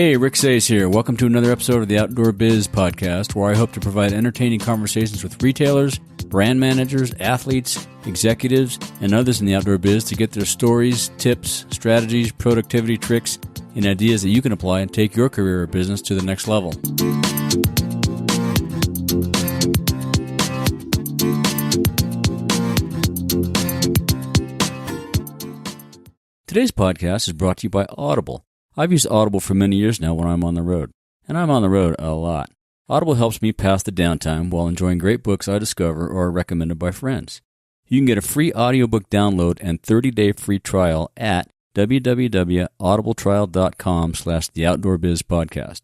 Hey, Rick Sayes here. Welcome to another episode of the Outdoor Biz Podcast, where I hope to provide entertaining conversations with retailers, brand managers, athletes, executives, and others in the outdoor biz to get their stories, tips, strategies, productivity tricks, and ideas that you can apply and take your career or business to the next level. Today's podcast is brought to you by Audible. I've used Audible for many years now when I'm on the road, and I'm on the road a lot. Audible helps me pass the downtime while enjoying great books I discover or are recommended by friends. You can get a free audiobook download and 30-day free trial at www.audibletrial.com/theoutdoorbizpodcast.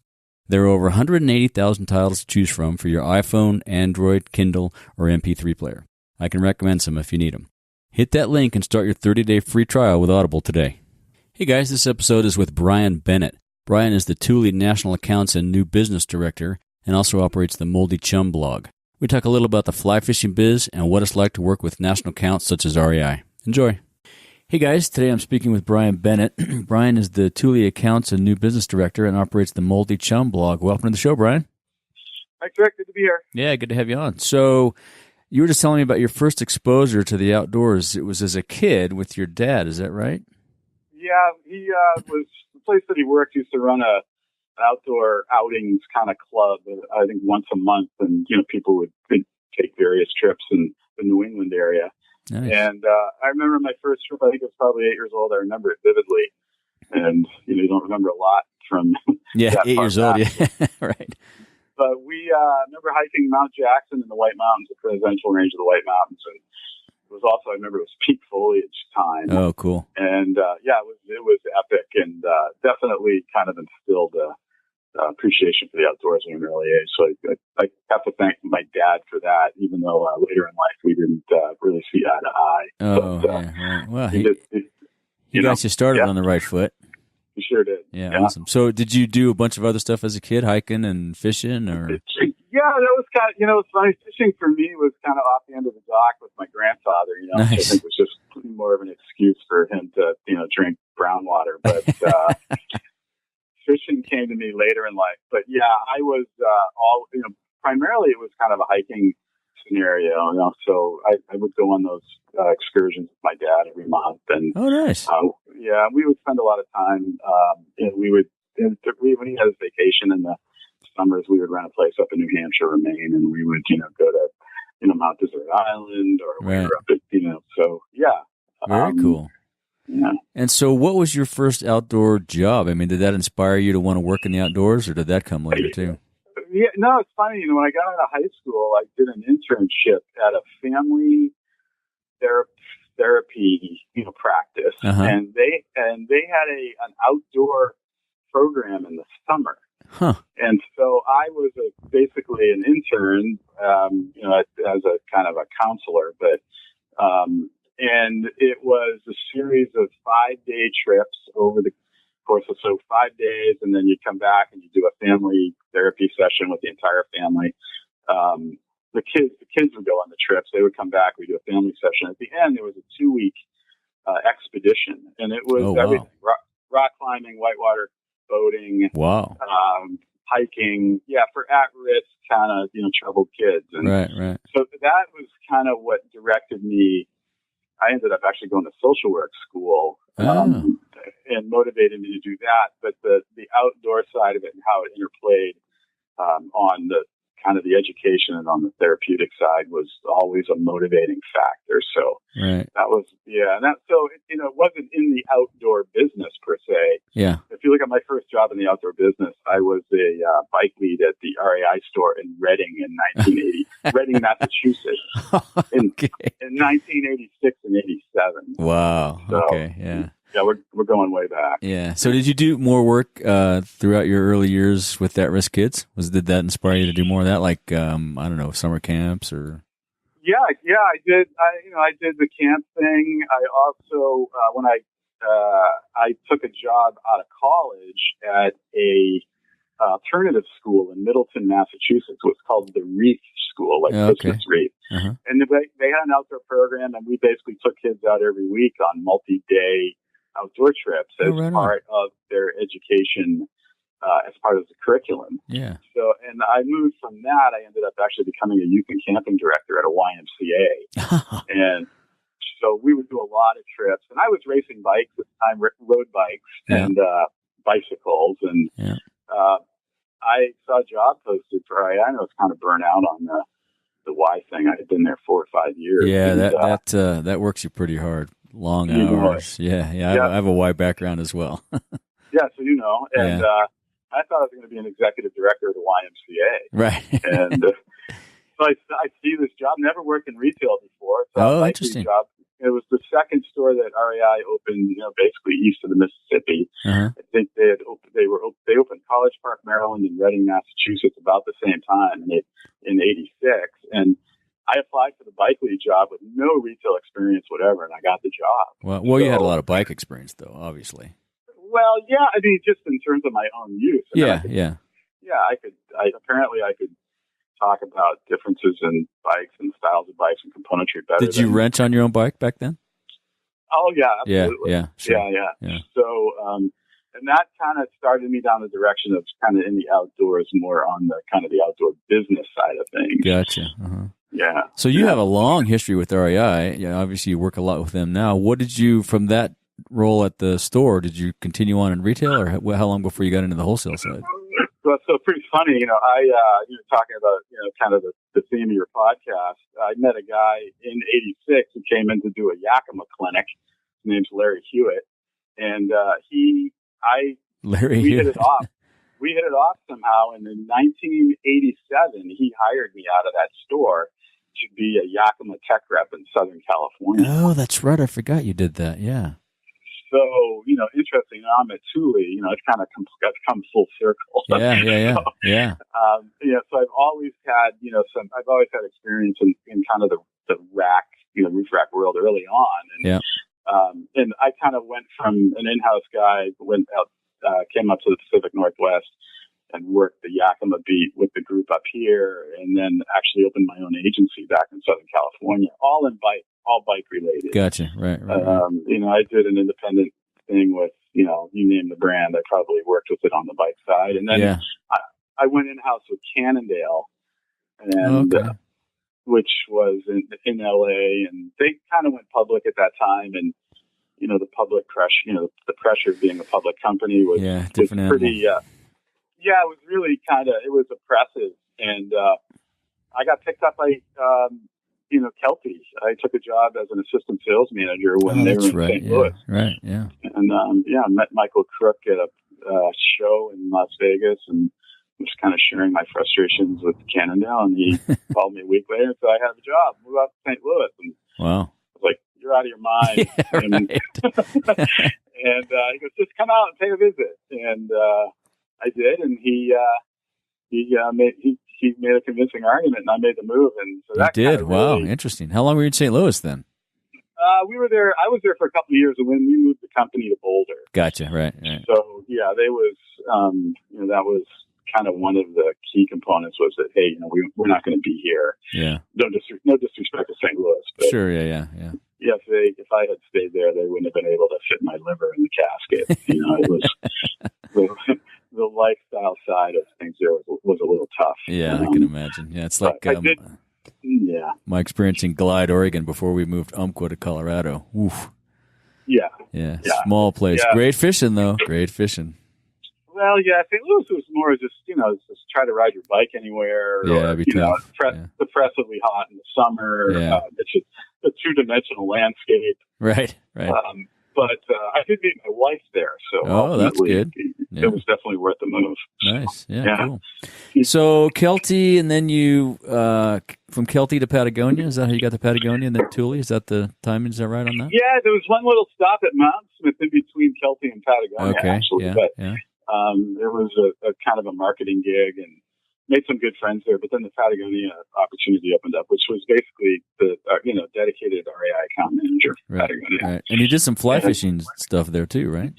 There are over 180,000 titles to choose from for your iPhone, Android, Kindle, or MP3 player. I can recommend some if you need them. Hit that link and start your 30-day free trial with Audible today. Hey guys, this episode is with Brian Bennett. Brian is the Thule National Accounts and New Business Director and also operates the Moldy Chum blog. We talk a little about the fly fishing biz and what it's like to work with national accounts such as REI. Enjoy. Hey guys, today I'm speaking with Brian Bennett. Brian is the Thule Accounts and New Business Director and operates the Moldy Chum blog. Welcome to the show, Brian. Thanks, Rick. Good to be here. Yeah, good to have you on. So you were just telling me about your first exposure to the outdoors. It was as a kid with your dad, is that right? Yeah, he was the place that he worked used to run an outdoor outings kind of club, I think once a month, and people would take various trips in the New England area. Nice. And I remember my first trip. I think I was probably 8 years old. I remember it vividly, and you don't remember a lot from that 8 years old. Yeah, right. But we remember hiking Mount Jackson in the White Mountains, the presidential range of the White Mountains, and it was also, I remember it was peak foliage time. Oh, cool. And it was epic, and definitely kind of instilled appreciation for the outdoors at an early age. So I have to thank my dad for that, even though later in life we didn't really see eye to eye. Oh, but, yeah, right. Well, he got you started on the right foot. He sure did. Yeah, awesome. So did you do a bunch of other stuff as a kid, hiking and fishing, or? Yeah, that was kind of, it's funny. Fishing for me was kind of off the end of the dock with my grandfather, Nice. I think it was just more of an excuse for him to, drink brown water. But fishing came to me later in life. But yeah, I was primarily it was kind of a hiking scenario, so I would go on those excursions with my dad every month. And oh, nice. We would spend a lot of time, when he had his vacation in the summers, we would rent a place up in New Hampshire or Maine, and we would, go to, Mount Desert Island, or we were up at, so yeah. Very cool. Yeah. And so what was your first outdoor job? I mean, did that inspire you to want to work in the outdoors, or did that come later too? Yeah, no, it's funny. When I got out of high school, I did an internship at a family therapy, practice, and they had an outdoor program in the summer. Huh. And so I was basically an intern, as a kind of a counselor, but, and it was a series of 5-day trips over the course of 5 days. And then you'd come back and you do a family therapy session with the entire family. The kids would go on the trips. They would come back. We do a family session. At the end, there was a 2-week, expedition, and it was everything, rock climbing, whitewater boating, hiking, for at-risk kind of, troubled kids. And right. So that was kind of what directed me. I ended up actually going to social work school, and motivated me to do that. But the outdoor side of it and how it interplayed, on the kind of the education and on the therapeutic side was always a motivating factor. So that was, and that, so, it wasn't in the outdoor business per se. Yeah. If you look at my first job in the outdoor business, I was a bike lead at the REI store in Reading in 1980, Reading, Massachusetts, in 1986 and 87. Wow. So, okay. Yeah. Yeah, we're going way back. Yeah. So did you do more work throughout your early years with at-risk kids? Did that inspire you to do more of that, like, I don't know, summer camps or? Yeah, I did. I did the camp thing. I also, when I took a job out of college at a alternative school in Middleton, Massachusetts. It was called the Reef School, like Christmas Reef. Uh-huh. And they had an outdoor program, and we basically took kids out every week on multi-day outdoor trips as part of their education as part of the curriculum. Yeah. So, and I moved from that. I ended up actually becoming a youth and camping director at a YMCA. And so we would do a lot of trips. And I was racing bikes at the time, road bikes and bicycles. And I saw a job posted for REI. I know it's kind of burnt out on the Y thing. I had been there 4 or 5 years. Yeah, and, that works you pretty hard. Long hours. Yeah. I have a Y background as well. Yeah, so and I thought I was going to be an executive director of the YMCA. Right. And so I see this job. Never worked in retail before. So interesting. Job. It was the second store that REI opened, basically east of the Mississippi. Uh-huh. I think they opened College Park, Maryland, and Reading, Massachusetts, about the same time in '86. And I applied for the bike lead job with no retail experience, whatever, and I got the job. Well, you had a lot of bike experience, though, obviously. Well, yeah, I mean, just in terms of my own use. Yeah. I could talk about differences in bikes and styles of bikes and componentry better. Did you wrench on your own bike back then? Oh, yeah, absolutely. Yeah, sure. Yeah. So, and that kind of started me down the direction of kind of in the outdoors, more on the kind of the outdoor business side of things. Gotcha. Uh-huh. Yeah. So you have a long history with REI. Yeah, obviously you work a lot with them now. What did you, from that role at the store, did you continue on in retail, or how long before you got into the wholesale side? Well, so pretty funny, I, talking about, kind of the theme of your podcast, I met a guy in '86 who came in to do a Yakima clinic. His name's Larry Hewitt. And, we hit it off. We hit it off somehow. And in 1987, he hired me out of that store to be a Yakima tech rep in Southern California. Oh, that's right. I forgot you did that. Yeah. So, interesting. I'm at Thule. It's kind of come full circle. Yeah. So I've always had, I've always had experience in kind of the rack, roof rack world early on. And, and I kind of went from an in-house guy, came up to the Pacific Northwest and worked the Yakima beat with the group up here, and then actually opened my own agency back in Southern California, all bike related. Gotcha. Right. I did an independent thing with, you name the brand. I probably worked with it on the bike side. And then I went in-house with Cannondale, and which was in LA, and they kind of went public at that time. And, the public pressure, the pressure of being a public company was pretty, it was really it was oppressive. And I got picked up by, Kelty. I took a job as an assistant sales manager when they were in St. Louis. Right, yeah. And, I met Michael Crook at a show in Las Vegas and was kind of sharing my frustrations with Cannondale. And he called me a week later and said, I have a job. Move out to St. Louis. And wow. I was like, you're out of your mind. And he goes, just come out and pay a visit. And I did. And he made a convincing argument, and I made the move. And so that did. Wow, interesting. How long were you in St. Louis then? We were there. I was there for a couple of years, and when we moved the company to Boulder. Gotcha. Right. So they was, that was kind of one of the key components was that, hey, we're not going to be here. Yeah. No disrespect to St. Louis. But sure. Yeah. Yeah. If I had stayed there, they wouldn't have been able to fit my liver in the casket. It was. The lifestyle side of things there was a little tough. Yeah, I can imagine. Yeah, it's like my experience in Glide, Oregon before we moved Umpqua to Colorado. Oof. Yeah. Small place. Yeah. Great fishing, though. Great fishing. Well, yeah, St. Louis was more just, just try to ride your bike anywhere. Yeah, it'd be tough. Oppressively hot in the summer. Yeah. It's just a two-dimensional landscape. Right. But I did meet my wife there, so that's good. It was definitely worth the move. Nice, cool. So Kelty, and then you from Kelty to Patagonia. Is that how you got to Patagonia and then Thule? Is that the timing? Is that right on that? Yeah, there was one little stop at Mount Smith in between Kelty and Patagonia. Okay, actually, but it was a kind of a marketing gig and made some good friends there. But then the Patagonia opportunity opened up, which was basically the dedicated REI account manager for Patagonia. Right. And you did some fly fishing stuff there too, right?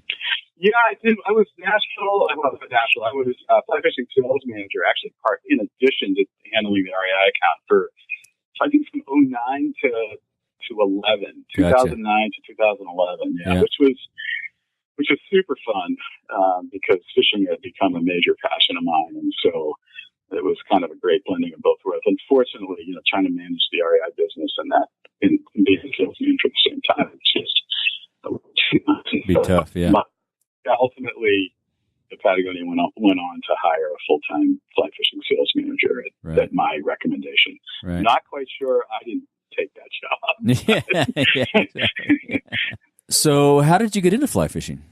Yeah, I did. I was national. I was fly fishing sales manager, actually, in addition to handling the REI account for, I think, from 2009 to 11, 2009 to 2011. Yeah, which was which is super fun because fishing had become a major passion of mine, and so it was kind of a great blending of both worlds. Unfortunately, trying to manage the REI business and that in being a sales manager at the same time, it's just be tough. Yeah. But ultimately, the Patagonia went on to hire a full-time fly fishing sales manager at my recommendation. Right. Not quite sure I didn't take that job. Yeah, exactly. So, how did you get into fly fishing?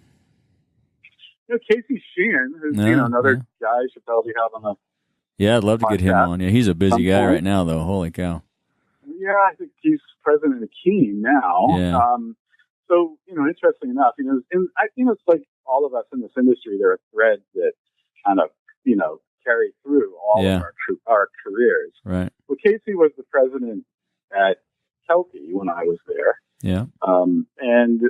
Casey Sheehan, who's another guy you should probably have on the Yeah, I'd love to get him on. Yeah, he's a busy guy right now, though. Holy cow. Yeah, I think he's president of Keen now. Yeah. So, interestingly enough, it's like all of us in this industry, there are threads that kind of, carry through all of our careers. Right. Well, Casey was the president at Kelty when I was there. Yeah. And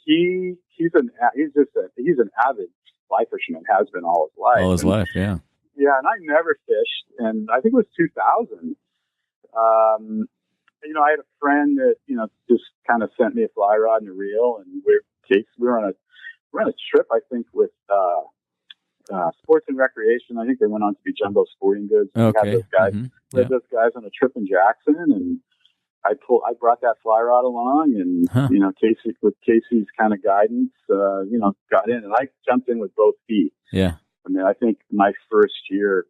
he's an avid fly fisherman, has been all his life. All his life, yeah. Yeah, and I never fished, and I think it was 2000. I had a friend that just kind of sent me a fly rod and a reel, and we were on a trip, I think, with Sports and Recreation. I think they went on to be Jumbo Sporting Goods. Okay. We had those guys. Mm-hmm. We had those guys on a trip in Jackson, and I brought that fly rod along, and Casey, with Casey's kind of guidance, got in, and I jumped in with both feet. Yeah. I mean, I think my first year,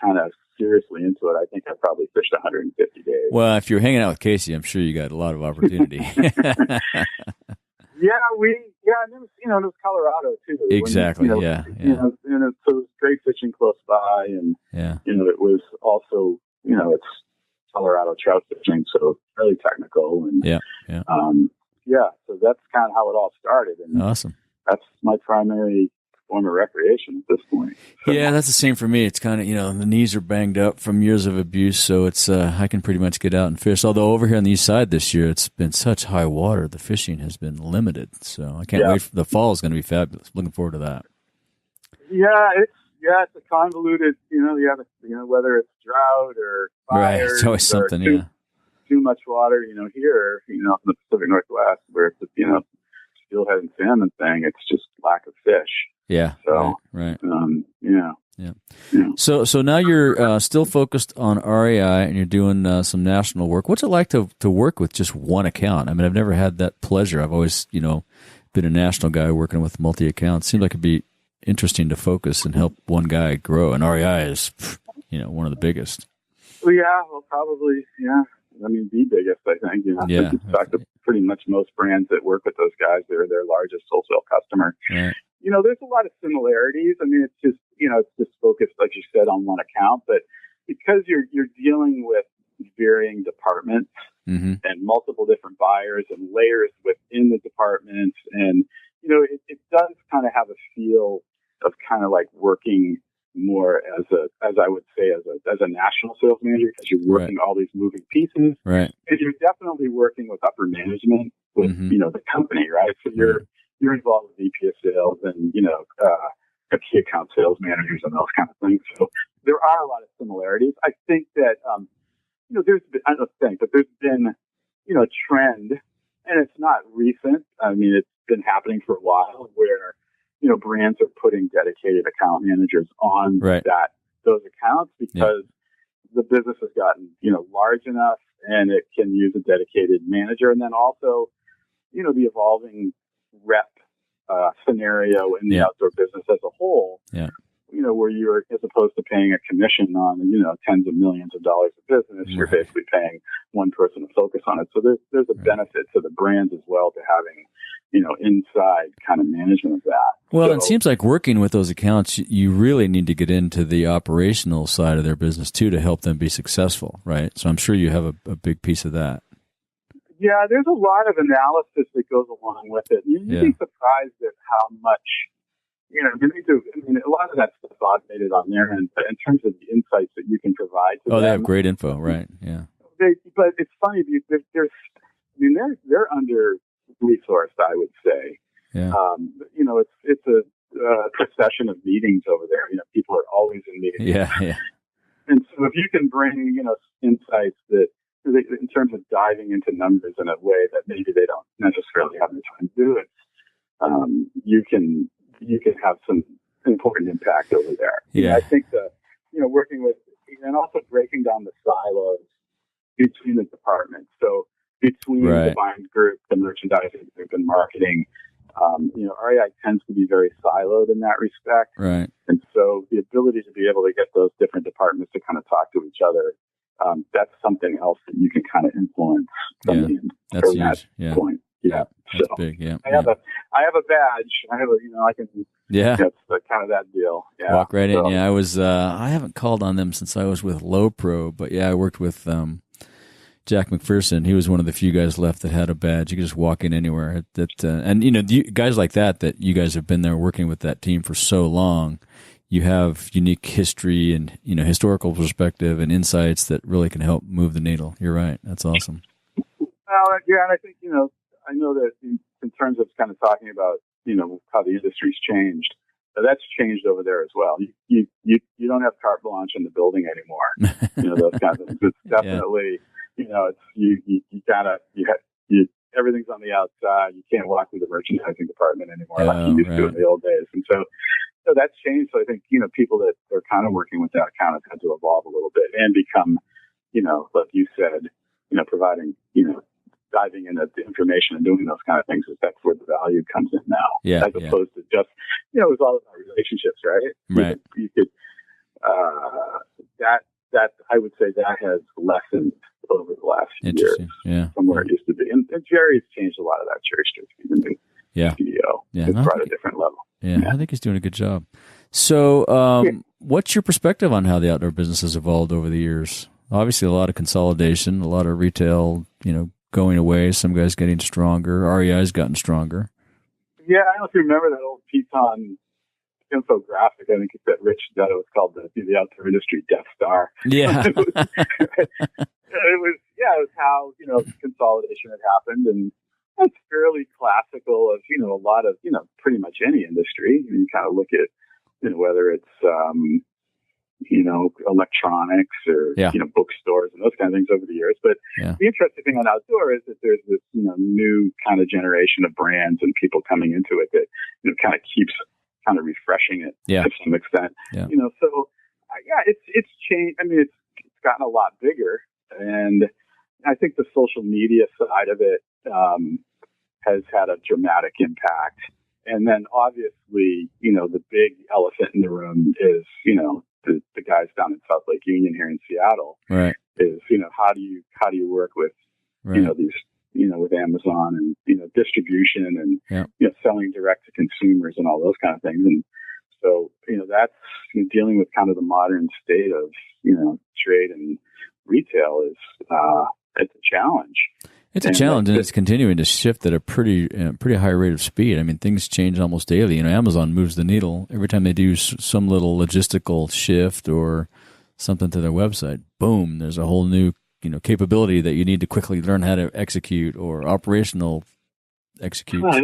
kind of seriously into it, I think I probably fished 150 days. Well, if you're hanging out with Casey, I'm sure you got a lot of opportunity. And it was Colorado too. Exactly. So it was great fishing close by, and it was also it's Colorado trout fishing, so fairly technical, and so that's kind of how it all started. And awesome. That's my primary form of recreation at this point. So, yeah, that's the same for me. It's kind of, the knees are banged up from years of abuse, so it's I can pretty much get out and fish. Although over here on the east side this year, it's been such high water, the fishing has been limited. So I can't wait. The fall is going to be fabulous. Looking forward to that. Yeah, it's a convoluted, whether it's drought or fires. Right, it's always something, too much water, here, in the Pacific Northwest, where it's, steelhead and salmon thing, it's just lack of fish. Yeah. So, right. Yeah. So now you're still focused on REI, and you're doing some national work. What's it like to work with just one account? I mean, I've never had that pleasure. I've always, been a national guy working with multi-accounts. Seems like it'd be interesting to focus and help one guy grow. And REI is, one of the biggest. Well, yeah, probably, yeah. I mean, the biggest, I think. Yeah. In fact, pretty much most brands that work with those guys, they're their largest wholesale customer. Right. There's a lot of similarities. I mean, it's just focused, like you said, on one account. But because you're dealing with varying departments and multiple different buyers and layers within the departments, and it does kind of have a feel of kind of like working more as I would say as a national sales manager, because you're working all these moving pieces, right? And you're definitely working with upper management with the company, right? So you're involved with VP of sales and key account sales managers and those kind of things. So there are a lot of similarities. I think that there's been a trend, and it's not recent. I mean, it's been happening for a while where brands are putting dedicated account managers on those accounts because the business has gotten, large enough and it can use a dedicated manager. And then also, the evolving rep scenario in the outdoor business as a whole, where you're, as opposed to paying a commission on, tens of millions of dollars of business, you're basically paying one person to focus on it. So there's a benefit to the brands as well to having, inside kind of management of that. Well, it seems like working with those accounts, you really need to get into the operational side of their business too to help them be successful, right? So I'm sure you have a big piece of that. Yeah, there's a lot of analysis that goes along with it. You'd be surprised at how much, you need to, a lot of that stuff's automated on their end, but in terms of the insights that you can provide to them. They have great info, right? Yeah. But it's funny, they're under-resourced, I would say. Yeah. It's a procession of meetings over there. People are always in meetings. Yeah. And so if you can bring, insights that, in terms of diving into numbers in a way that maybe they don't necessarily have the time to do it, you can have some important impact over there. Yeah. I think working with, and also breaking down the silos between the departments. So between the buying group, the merchandising group, and marketing, REI tends to be very siloed in that respect. Right. And so the ability to be able to get those different departments to kind of talk to each other, that's something else that you can kind of influence from that's huge. that point. Yeah. That's big. Yeah. I have a badge. I can. Yeah. That's kind of that deal. Yeah. Walk right in. Yeah. I haven't called on them since I was with Low Pro, but yeah, I worked with, Jack McPherson. He was one of the few guys left that had a badge. You could just walk in anywhere. Guys like that you guys have been there working with that team for so long, you have unique history and, historical perspective and insights that really can help move the needle. You're right. That's awesome. Well, yeah, and I think, I know that in terms of kind of talking about, how the industry's changed, that's changed over there as well. You don't have carte blanche in the building anymore. Those kinds of things. It's definitely, everything's on the outside. You can't walk through the merchandising department anymore like you used to in the old days. And so that's changed. So I think, people that are kind of working with that kind of had to evolve a little bit and become, like you said, providing, diving into the information and doing those kind of things. That's where the value comes in now. Yeah. As opposed to just, it was all about relationships, right? Right. You could that I would say that has lessened over the last year from where it used to be. And Jerry's changed a lot of that. Jerry Strick's the new CEO. It's brought a different level. Yeah, I think he's doing a good job. So what's your perspective on how the outdoor business has evolved over the years? Obviously, a lot of consolidation, a lot of retail, going away, some guys getting stronger. REI's gotten stronger. Yeah, I don't know if you remember that old Teton infographic. I think that Rich said it was called the outdoor industry Death Star. Yeah. it was how, consolidation had happened, and that's fairly classical of, a lot of, pretty much any industry. You kind of look at, whether it's, electronics or, bookstores and those kind of things over the years. But the interesting thing on outdoor is that there's this, new kind of generation of brands and people coming into it that, kind of keeps kind of refreshing it to some extent. Yeah. It's changed. I mean, it's gotten a lot bigger, and I think the social media side of it has had a dramatic impact. And then obviously, the big elephant in the room is, the guys down in South Lake Union here in Seattle. Right. Is, how do you work with, these, with Amazon and, distribution and, selling direct to consumers and all those kind of things. And so, that's dealing with kind of the modern state of, trade and retail is, it's a challenge. It's a challenge, and it's continuing to shift at a pretty high rate of speed. I mean, things change almost daily. Amazon moves the needle every time they do some little logistical shift or something to their website. Boom, there's a whole new capability that you need to quickly learn how to execute or operational execution. What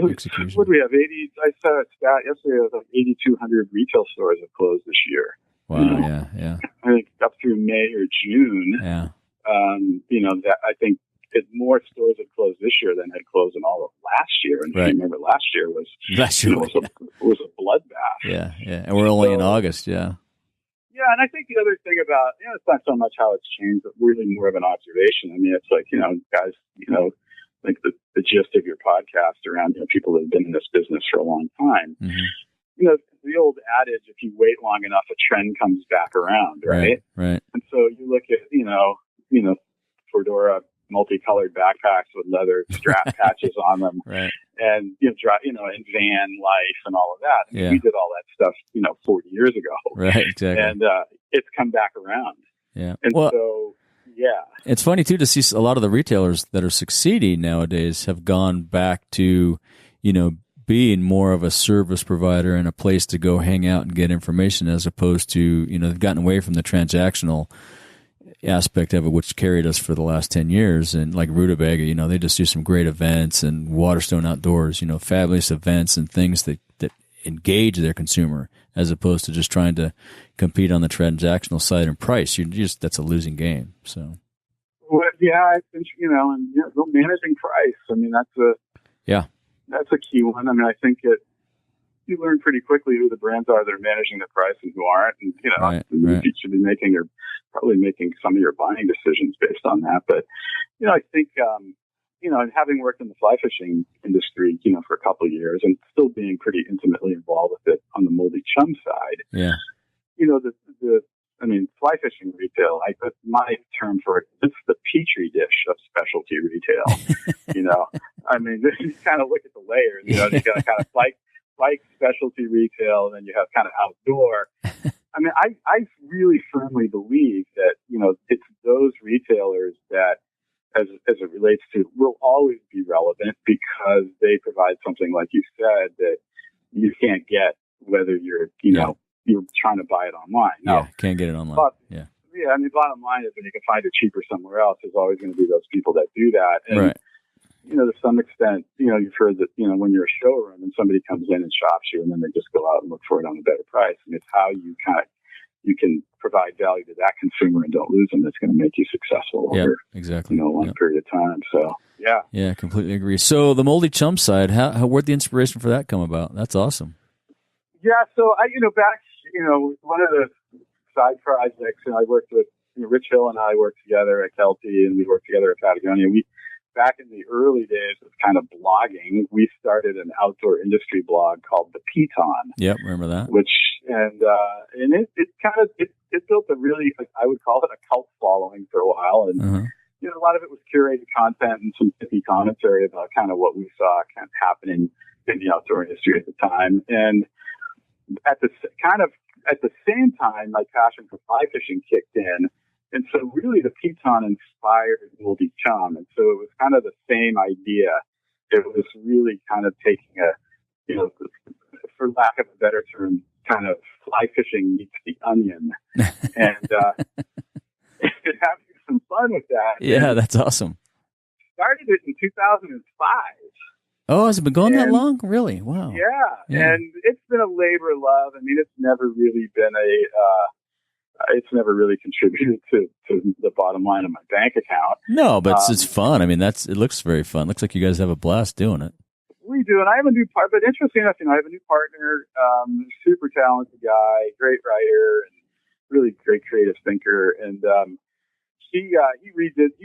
do we have? 80. I saw a stat yesterday. It was like 8,200 retail stores have closed this year. Wow. Yeah. I think up through May or June. Yeah. That I think. More stores had closed this year than had closed in all of last year. And if you remember, last year was a bloodbath. Yeah. And we're only in August. Yeah. Yeah. And I think the other thing about, it's not so much how it's changed, but really more of an observation. I mean, it's like, guys, like the gist of your podcast around, people that have been in this business for a long time. Mm-hmm. The old adage, if you wait long enough, a trend comes back around. Right. And so you look at, Fedora multicolored backpacks with leather strap patches on them, and and van life and all of that. I mean, we did all that stuff, 40 years ago, right? Exactly, and it's come back around. Yeah, and it's funny too to see a lot of the retailers that are succeeding nowadays have gone back to, being more of a service provider and a place to go hang out and get information, as opposed to they've gotten away from the transactional aspect of it, which carried us for the last 10 years. And like Rutabaga, they just do some great events, and Waterstone Outdoors, fabulous events and things that engage their consumer, as opposed to just trying to compete on the transactional side and price. That's a losing game. So, I think, and managing price. I mean, that's That's a key one. I mean, I think you learn pretty quickly who the brands are that are managing the price and who aren't. And, you should be probably making some of your buying decisions based on that. But, I think, and having worked in the fly fishing industry, for a couple of years and still being pretty intimately involved with it on the moldy chum side, fly fishing retail, my term for it, it's the petri dish of specialty retail. You kind of look at the layers, you got kind of like specialty retail, and then you have kind of outdoor. I mean, I really firmly believe that, it's those retailers that, as it relates to, will always be relevant because they provide something, like you said, that you can't get whether you're, you're trying to buy it online. No, can't get it online. Bottom line is when you can find it cheaper somewhere else, there's always going to be those people that do that. And, right. To some extent, you've heard that, when you're a showroom and somebody comes in and shops you and then they just go out and look for it on a better price. And it's how you can provide value to that consumer and don't lose them that's going to make you successful over, exactly. A long period of time. So, yeah. Yeah, completely agree. So the moldy chum side, where'd the inspiration for that come about? That's awesome. Yeah. So one of the side projects, I worked with Rich Hill and I worked together at Kelty and we worked together at Patagonia. Back in the early days of kind of blogging, we started an outdoor industry blog called The Piton. Yep, remember that. And it built a really, I would call it a cult following for a while. And, a lot of it was curated content and some pithy commentary about kind of what we saw kind of happening in the outdoor industry at the time. And at the same time, my passion for fly fishing kicked in. And so really the Piton inspired moldy chum. And so it was kind of the same idea. It was really kind of taking for lack of a better term, kind of fly fishing meets the onion. And having some fun with that. Yeah, that's awesome. Started it in 2005. Oh, has it been going that long? Really? Wow. Yeah. And it's been a labor of love. I mean, it's never really been it's never really contributed to the bottom line of my bank account. No, but it's fun. I mean, it looks very fun. Looks like you guys have a blast doing it. We do, and I have a new partner. But interesting enough, I have a new partner, super talented guy, great writer, and really great creative thinker. And he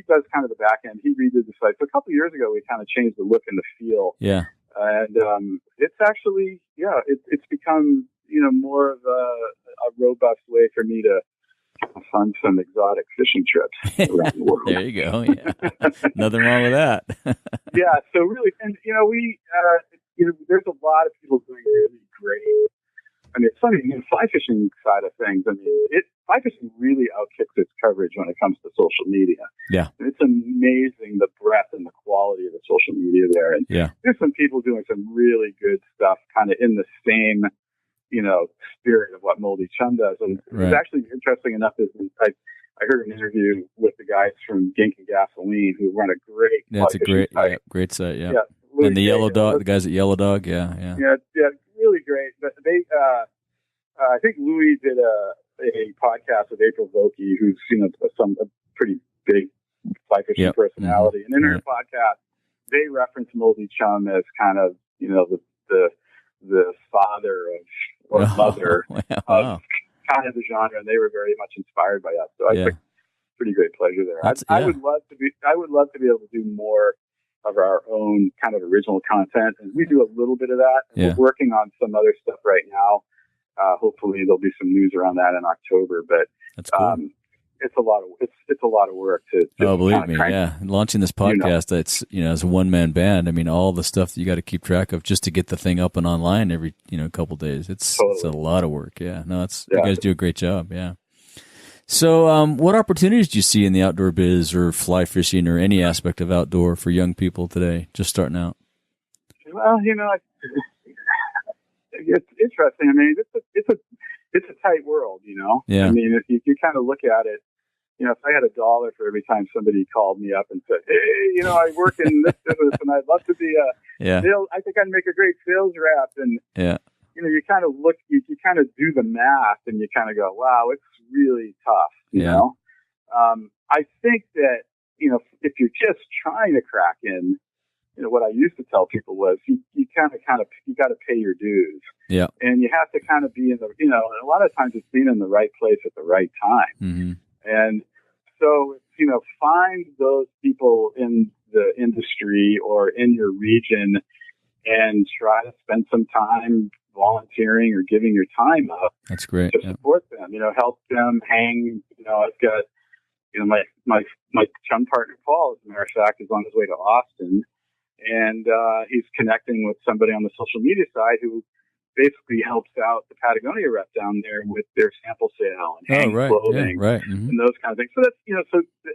does kind of the back end. He redid the site. So a couple of years ago, we kind of changed the look and the feel. Yeah. And it's actually, it's become, more of a robust way for me to fund some exotic fishing trips around the world. There you go. Yeah. Nothing wrong with that. Yeah. So really, and there's a lot of people doing really great. I mean, it's funny, fly fishing side of things. I mean, fly fishing really outkicks its coverage when it comes to social media. Yeah. And it's amazing the breadth and the quality of the social media there. And there's some people doing some really good stuff kind of in the same, spirit of what Moldy Chum does. And it's actually interesting enough is I heard an interview with the guys from Gink and Gasoline who run a great it's a great site. Great site, yeah. And the Yellow Dog, the guys at Yellow Dog, yeah, really great. But they, I think Louis did a podcast with April Vokey, who's a pretty big fly fishing personality, and in her podcast, they reference Moldy Chum as kind of the father of mother of kind of the genre, and they were very much inspired by us. So I took pretty great pleasure there. I would love to be able to do more of our own kind of original content, and we do a little bit of that. And we're working on some other stuff right now. Hopefully there'll be some news around that in October, but that's cool. It's a lot of work to believe me. Yeah. Launching this podcast, that's, as a one man band, I mean, all the stuff that you got to keep track of just to get the thing up and online every, couple days. It's a lot of work. Yeah. No, you guys do a great job. Yeah. So, what opportunities do you see in the outdoor biz or fly fishing or any aspect of outdoor for young people today, just starting out? Well, it's interesting. I mean, it's a tight world, Yeah. I mean, if you kind of look at it, if I had $1 for every time somebody called me up and said, "Hey, I work in this business and I'd love to be sales, I think I'd make a great sales rep," and you kind of look, you kind of do the math and you kind of go, "Wow, it's really tough." You know, I think that if you're just trying to crack in, what I used to tell people was you got to pay your dues. Yeah. And you have to kind of be in the, and a lot of times it's being in the right place at the right time. Mm-hmm. And so, find those people in the industry or in your region and try to spend some time volunteering or giving your time up. That's great. To support them, help them hang. I've got, my chum partner, Paul, as a matter of fact, is on his way to Austin, and he's connecting with somebody on the social media side who basically helps out the Patagonia rep down there with their sample sale and hang clothing and those kind of things. So that's,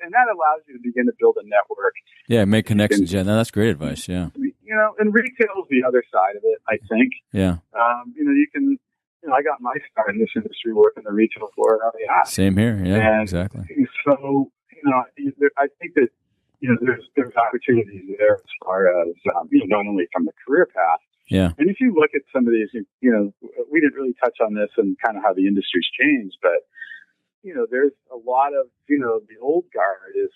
and that allows you to begin to build a network. Yeah, make connections. No, that's great advice. Yeah. And retail is the other side of it, I think. Yeah. You can, I got my start in this industry working the retail floor at REI. Same here. Yeah, and exactly. So, I think that, there's opportunities there as far as, not only from the career path. Yeah. And if you look at some of these, we didn't really touch on this and kind of how the industry's changed, but, there's a lot of, the old guard is,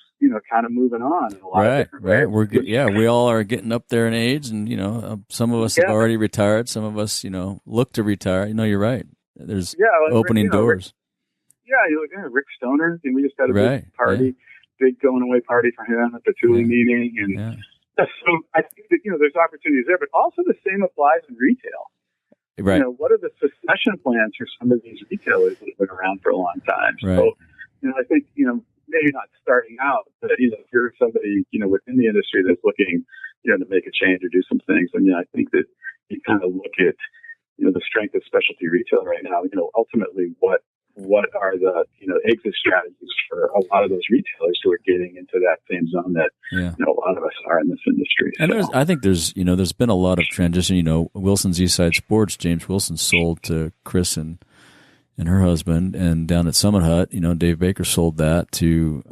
kind of moving on. In a lot of different ways. We're good. Yeah. We all are getting up there in age, and, some of us have already retired. Some of us, look to retire. You're right. There's opening doors. You look at Rick Stoner, and we just had a big party, big going away party for him at the Thule meeting. And so I think that, there's opportunities there, but also the same applies in retail. Right. What are the succession plans for some of these retailers that have been around for a long time? Right. So, I think, maybe not starting out, but, if you're somebody, within the industry that's looking, to make a change or do some things, I think that you kind of look at, the strength of specialty retail right now, ultimately what are the, exit strategies for a lot of those retailers who are getting into that same zone that, a lot of us are in this industry. And I think there's been a lot of transition. Wilson's Eastside Sports, James Wilson sold to Chris and her husband, and down at Summit Hut, Dave Baker sold that to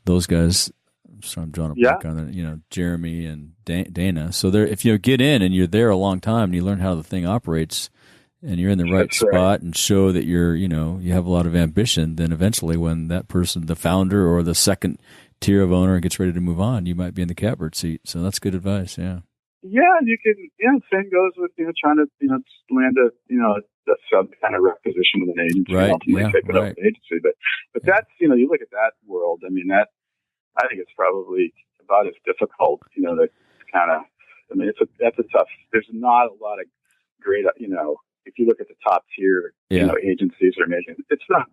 those guys. So I'm drawing a blank on that, Jeremy and Dana. So if you get in and you're there a long time and you learn how the thing operates, and you're in the right spot and show that you have a lot of ambition, then eventually when that person, the founder or the second tier of owner, gets ready to move on, you might be in the catbird seat. So that's good advice. Yeah. Yeah. You can, same goes with, trying to, land a sub kind of rep position with an agency. Right. Ultimately take it over an agency. But that's, you look at that world. I think it's probably about as difficult, to kind of, that's a tough, there's not a lot of great, if you look at the top tier, agencies that are making,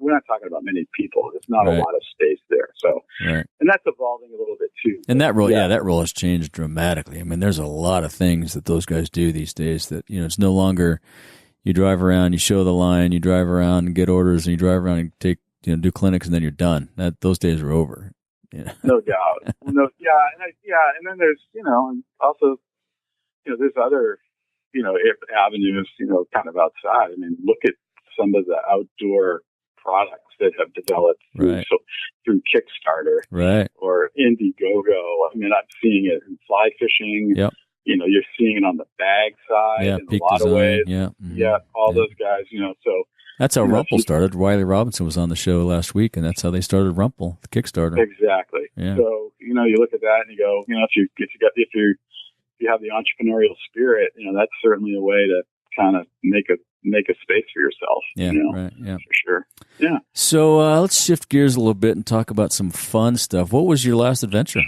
we're not talking about many people. There's not a lot of space there. So, and that's evolving a little bit too. And that role, that role has changed dramatically. There's a lot of things that those guys do these days that, it's no longer you drive around, you show the line, you drive around and get orders, and you drive around and take, do clinics, and then you're done. Those days are over. No doubt. And then there's, and also, there's other, avenues, kind of outside. Look at some of the outdoor products that have developed through Kickstarter or Indiegogo. I'm seeing it in fly fishing. Yep. You're seeing it on the bag side in a lot of ways. Yeah. Mm-hmm. All those guys, so. That's how Rumple started. Wiley Robinson was on the show last week, and that's how they started Rumple, the Kickstarter. Exactly. Yeah. So, you look at that and you go, if you have the entrepreneurial spirit, that's certainly a way to kind of make a space for yourself. Yeah, right. Yeah, for sure. Yeah. So let's shift gears a little bit and talk about some fun stuff. What was your last adventure?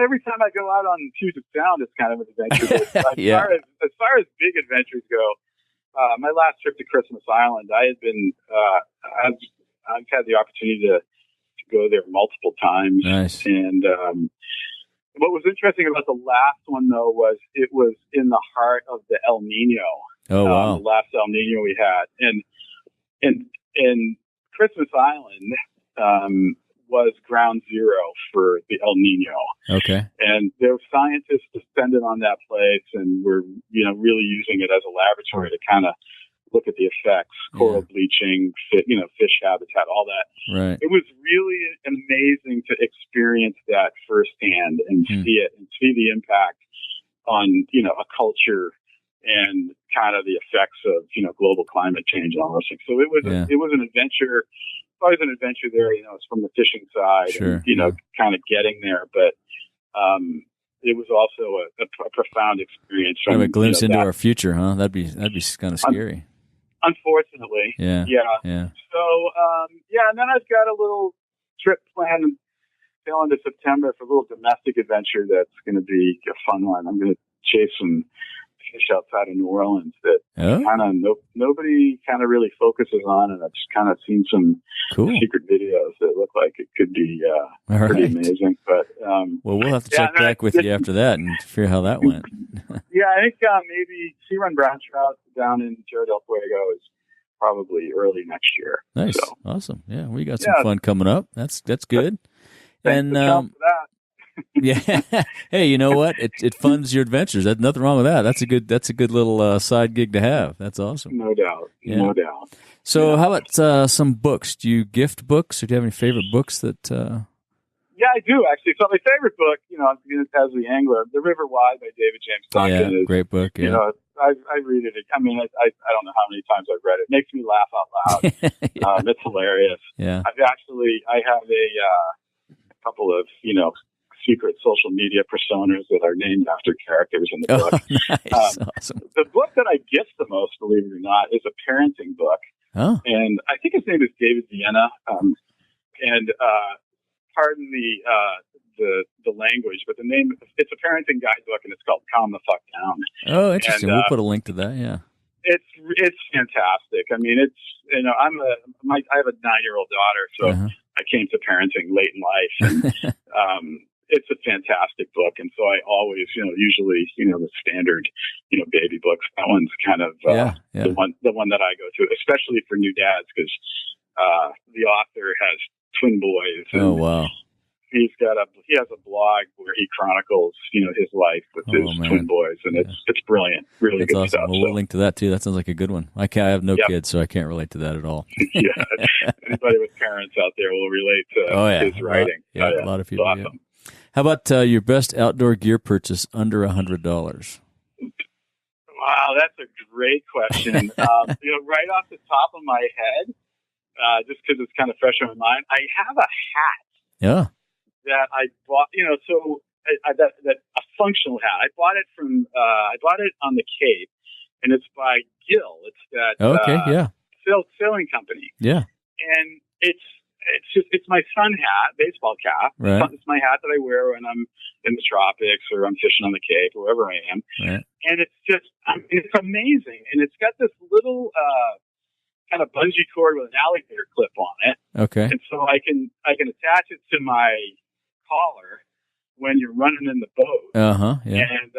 Every time I go out on Puget Sound, it's kind of an adventure. As far as big adventures go, my last trip to Christmas Island, I had been, I've had the opportunity to go there multiple times. Nice. And what was interesting about the last one, though, was it was in the heart of the El Nino. Oh, wow. The last El Nino we had. And Christmas Island was ground zero for the El Nino. Okay. And there were scientists descended on that place and were, really using it as a laboratory to kind of look at the effects, coral bleaching, fish habitat, all that. Right. It was really amazing to experience that firsthand and see it and see the impact on, a culture and kind of the effects of, global climate change and all those things. So it was an adventure always an adventure there. It's from the fishing side, sure, and kind of getting there, but it was also a profound experience. Kind of a glimpse into our future, huh? That'd be kind of scary. Unfortunately, yeah. So, and then I've got a little trip planned till into September for a little domestic adventure that's going to be a fun one. I'm going to chase some fish outside of New Orleans that kind of nobody kind of really focuses on, and I've just kind of seen some cool secret videos that look like it could be pretty amazing. But well, we'll have to check back with you after that and figure how that went. Yeah, I think maybe sea run brown trout down in Tierra del Fuego is probably early next year. Nice, so. Awesome. Yeah, we got some fun coming up. That's good. Thanks for that. Yeah. Hey, you know what? It funds your adventures. There's nothing wrong with that. That's a good little side gig to have. That's awesome. No doubt. Yeah. No doubt. So, how about some books? Do you gift books, or do you have any favorite books that? Yeah, I do actually. So my favorite book, as the angler, The River Wide by David James Duncan. Yeah, great book. Yeah. I read it. I mean, I don't know how many times I've read it. It makes me laugh out loud. It's hilarious. Yeah. I have a couple of secret social media personas that are named after characters in the book. Nice. Awesome. The book that I gift the most, believe it or not, is a parenting book. Oh. And I think his name is David Vienna. Pardon the language, but the name, it's a parenting guidebook, and it's called Calm the Fuck Down. Oh, interesting. We'll put a link to that. Yeah. It's fantastic. I mean, I have a 9-year-old daughter, so I came to parenting late in life, and it's a fantastic book. And so I always, usually, the standard, baby books. That one's kind of the one that I go to, especially for new dads, because the author has twin boys. And oh wow! He has a blog where he chronicles, his life with his twin boys, and it's brilliant. Really That's good awesome. stuff. Well, we'll link to that too. That sounds like a good one. I have no kids, so I can't relate to that at all. Yeah, anybody with parents out there will relate to his writing. A lot of people. Awesome. Yeah. How about your best outdoor gear purchase under $100? Wow, that's a great question. Right off the top of my head, just because it's kind of fresh on my mind, I have a hat. Yeah. That I bought, that a functional hat. I bought it on the Cape, and it's by Gill. It's that sailing company. Yeah. And it's my sun hat, baseball cap. Right. It's my hat that I wear when I'm in the tropics or I'm fishing on the Cape or wherever I am. Right. And it's amazing. And it's got this little kind of bungee cord with an alligator clip on it. Okay. And so I can attach it to my collar when you're running in the boat. Yeah. And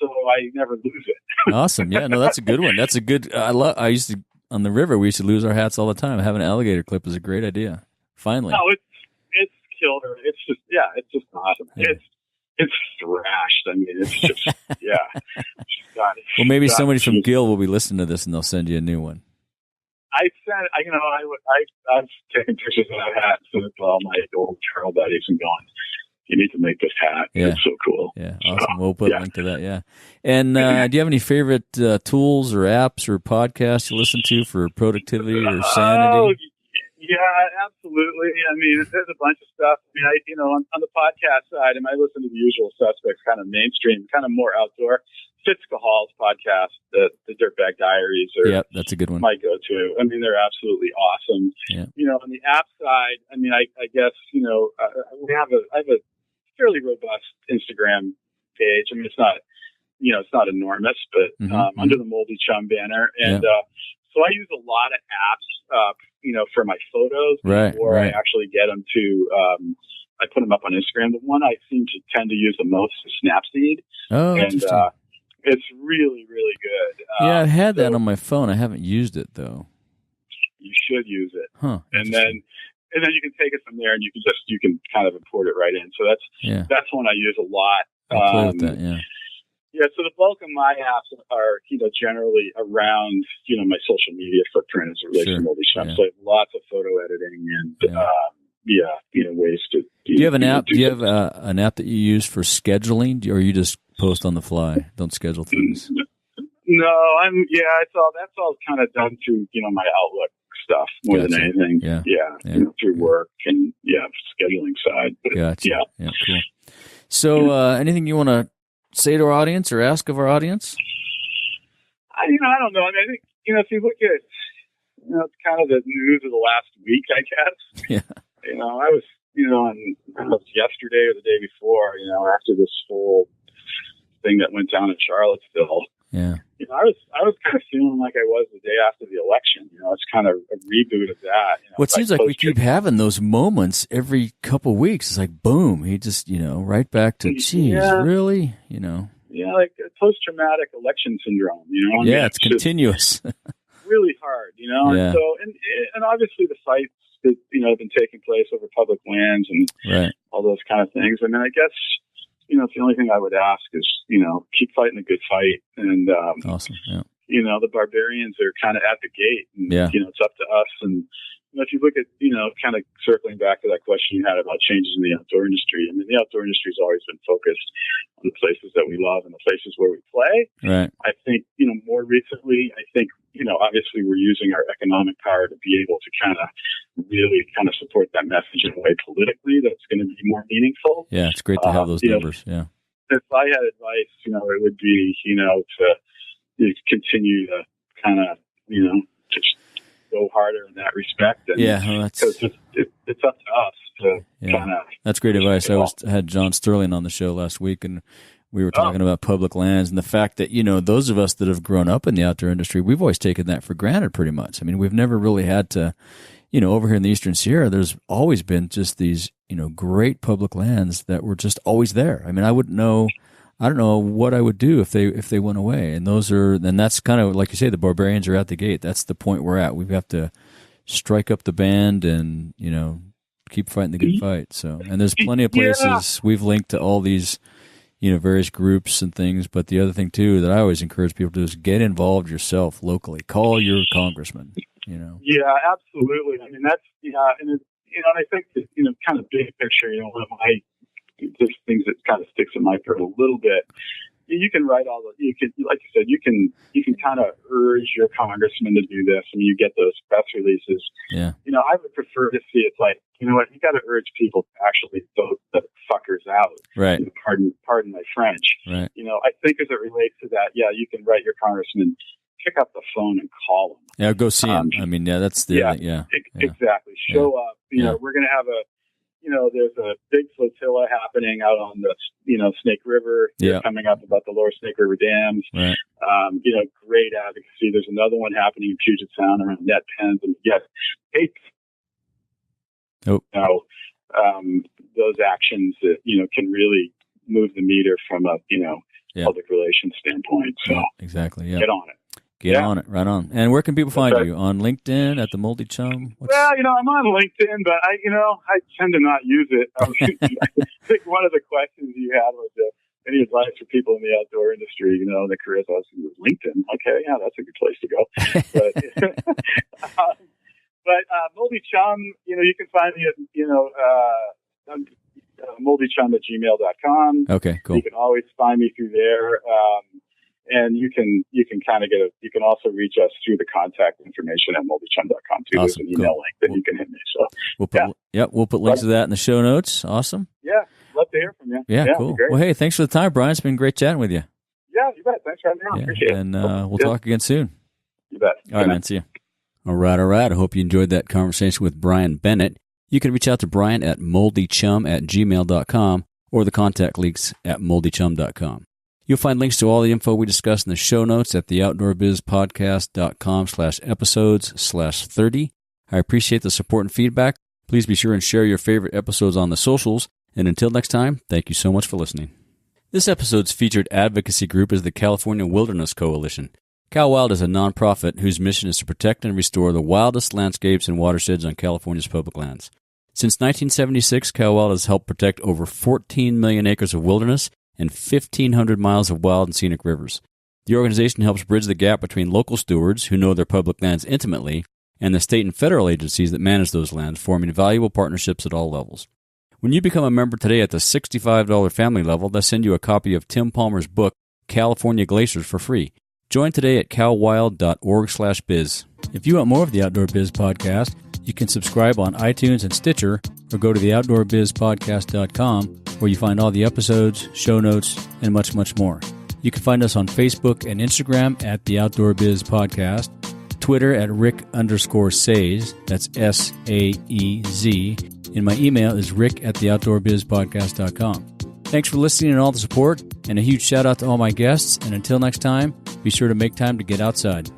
so I never lose it. Awesome. Yeah, no, that's a good one. That's a good. I used to on the river. We used to lose our hats all the time. Having an alligator clip is a great idea. Finally. No, it's killed her. It's just awesome. Yeah. It's thrashed. I mean, it's just Well, maybe somebody from Gill will be listening to this and they'll send you a new one. I've taken pictures of that hat to all my old trail buddies and gone, you need to make this hat. Yeah. It's so cool. Yeah, awesome. We'll put a link to that, yeah. And do you have any favorite tools or apps or podcasts you listen to for productivity or sanity? Yeah, absolutely. I mean, there's a bunch of stuff. I mean, on the podcast side, I listen to the usual suspects, kind of mainstream, kind of more outdoor. Fitzka Hall's podcast, the Dirtbag Diaries, that's a good one. My go-to. I mean, they're absolutely awesome. Yeah. On the app side, I mean, I guess I have a fairly robust Instagram page. I mean, it's not enormous, but under the Moldy Chum banner, and so I use a lot of apps, for my photos before I actually get them to. I put them up on Instagram. The one I seem to tend to use the most is Snapseed. Oh, interesting. It's really, really good. Yeah, I've had that on my phone. I haven't used it though. You should use it. Huh. And then you can take it from there, and you can kind of import it right in. So that's one I use a lot. I'll play with that. Yeah. Yeah. So the bulk of my apps are generally around my social media footprint as it relates to Moldy Chum. So I have lots of photo editing and ways to. Do you have an app? Do you have an app that you use for scheduling, or you just post on the fly? Don't schedule things. No, that's all kind of done through my Outlook stuff more than Gotcha. anything. Yeah. Through work and scheduling side. But, Gotcha. Yeah, cool. So, anything you want to say to our audience or ask of our audience? I don't know. I mean, I think, if you look at, it's kind of the news of the last week, I guess. Yeah. I was, yesterday or the day before, after this whole thing that went down in Charlottesville. Yeah. I was kind of feeling like I was the day after the election. It's kind of a reboot of that. Well, it seems like we keep having those moments every couple of weeks. It's like, boom, he just, right back to, geez, really? Yeah, like post-traumatic election syndrome, Yeah, it's continuous. Really hard, Yeah. And so, and obviously the fights that, have been taking place over public lands and all those kind of things. I mean, I guess, the only thing I would ask is, keep fighting a good fight. And, awesome. Yeah. The barbarians are kind of at the gate and, Yeah. It's up to us. And, if you look at, kind of circling back to that question you had about changes in the outdoor industry, I mean, the outdoor industry has always been focused on the places that we love and the places where we play. Right. I think, more recently, obviously we're using our economic power to be able to really support that message in a way politically that's going to be more meaneful. Yeah, it's great to have those numbers. Yeah. If I had advice, it would be, to continue to just go harder in that respect. And, because it's up to us to That's great advice. I had John Sterling on the show last week, and we were talking about public lands and the fact that, those of us that have grown up in the outdoor industry, we've always taken that for granted pretty much. I mean, we've never really had to, over here in the Eastern Sierra, there's always been just these, great public lands that were just always there. I mean, I don't know what I would do if they went away. And that's kind of, like you say, the barbarians are at the gate. That's the point we're at. We have to strike up the band and, keep fighting the good fight. So, and there's plenty of places we've linked to all these, various groups and things. But the other thing too that I always encourage people to do is get involved yourself locally. Call your congressman. Yeah, absolutely. I mean, that's and I think that kind of big picture. One of my just things that kind of sticks in my throat a little bit. You can write like you said, you can kind of urge your congressman to do this. I mean, you get those press releases. Yeah. I would prefer to see it like, you got to urge people to actually vote the fuckers out. Right. Pardon my French. Right. I think as it relates to that, you can write your congressman, pick up the phone and call him. Yeah, go see him. I mean, that's the exactly. Show up. We're going to have there's a big flotilla happening out on the, Snake River. Yeah. Coming up about the Lower Snake River dams. Right. Great advocacy. There's another one happening in Puget Sound around net pens. And those actions that, can really move the meter from a, public relations standpoint. So exactly. Yeah. Get on it. Get on it, right on. And where can people find you? On LinkedIn, at the Moldy Chum? Well, I'm on LinkedIn, but I tend to not use it. I think one of the questions you had was any advice for people in the outdoor industry, the careers. I was LinkedIn. Okay, yeah, that's a good place to go. But Moldy Chum, you can find me at moldychum@gmail.com. Okay, cool. You can always find me through there. And you can kind of you can also reach us through the contact information at moldychum.com too. Awesome. There's an email link that you can hit me. So we'll put links to that in the show notes. Awesome. Yeah. Love to hear from you. Yeah, cool. Well, hey, thanks for the time, Brian. It's been great chatting with you. Yeah, you bet. Thanks for having me on. Appreciate it. And we'll talk again soon. You bet. All right, man. See you. All right. I hope you enjoyed that conversation with Brian Bennett. You can reach out to Brian at moldychum@gmail.com or the contact links at moldychum.com. You'll find links to all the info we discussed in the show notes at theoutdoorbizpodcast.com/episodes/30. I appreciate the support and feedback. Please be sure and share your favorite episodes on the socials. And until next time, thank you so much for listening. This episode's featured advocacy group is the California Wilderness Coalition. Cal Wild is a nonprofit whose mission is to protect and restore the wildest landscapes and watersheds on California's public lands. Since 1976, Cal Wild has helped protect over 14 million acres of wilderness and 1,500 miles of wild and scenic rivers. The organization helps bridge the gap between local stewards who know their public lands intimately and the state and federal agencies that manage those lands, forming valuable partnerships at all levels. When you become a member today at the $65 family level, they'll send you a copy of Tim Palmer's book, California Glaciers, for free. Join today at calwild.org/biz. If you want more of the Outdoor Biz Podcast, you can subscribe on iTunes and Stitcher, or go to theoutdoorbizpodcast.com, where you find all the episodes, show notes, and much, much more. You can find us on Facebook and Instagram at The Outdoor Biz Podcast, Twitter at Rick_Saez, that's S-A-E-Z, and my email is rick@theoutdoorbizpodcast.com. Thanks for listening and all the support, and a huge shout out to all my guests, and until next time, be sure to make time to get outside.